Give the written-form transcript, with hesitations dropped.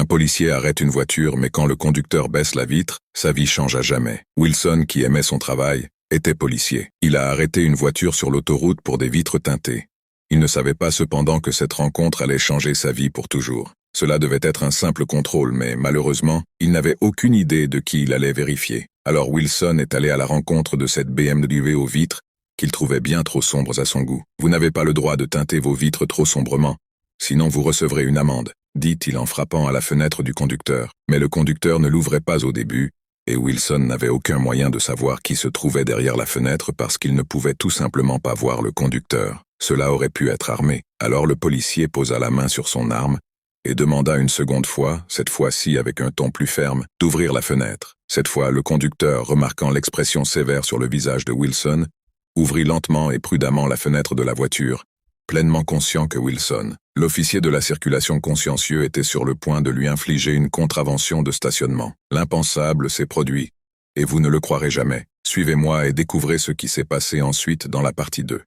policier arrête une voiture, mais quand le conducteur baisse la vitre, sa vie change à jamais. Wilson, qui aimait son travail, était policier. Il a arrêté une voiture sur l'autoroute pour des vitres teintées. Il ne savait pas cependant que cette rencontre allait changer sa vie pour toujours. Cela devait être un simple contrôle, mais malheureusement, il n'avait aucune idée de qui il allait vérifier. Alors Wilson est allé à la rencontre de cette BMW aux vitres, qu'il trouvait bien trop sombres à son goût. « Vous n'avez pas le droit de teinter vos vitres trop sombrement, sinon vous recevrez une amende », dit-il en frappant à la fenêtre du conducteur. Mais le conducteur ne l'ouvrait pas au début, et Wilson n'avait aucun moyen de savoir qui se trouvait derrière la fenêtre parce qu'il ne pouvait tout simplement pas voir le conducteur. Cela aurait pu être armé. Alors le policier posa la main sur son arme et demanda une seconde fois, cette fois-ci avec un ton plus ferme, d'ouvrir la fenêtre. Cette fois, le conducteur, remarquant l'expression sévère sur le visage de Wilson, ouvrit lentement et prudemment la fenêtre de la voiture, pleinement conscient que Wilson, l'officier de la circulation consciencieux, était sur le point de lui infliger une contravention de stationnement. L'impensable s'est produit, et vous ne le croirez jamais. Suivez-moi et découvrez ce qui s'est passé ensuite dans la partie 2.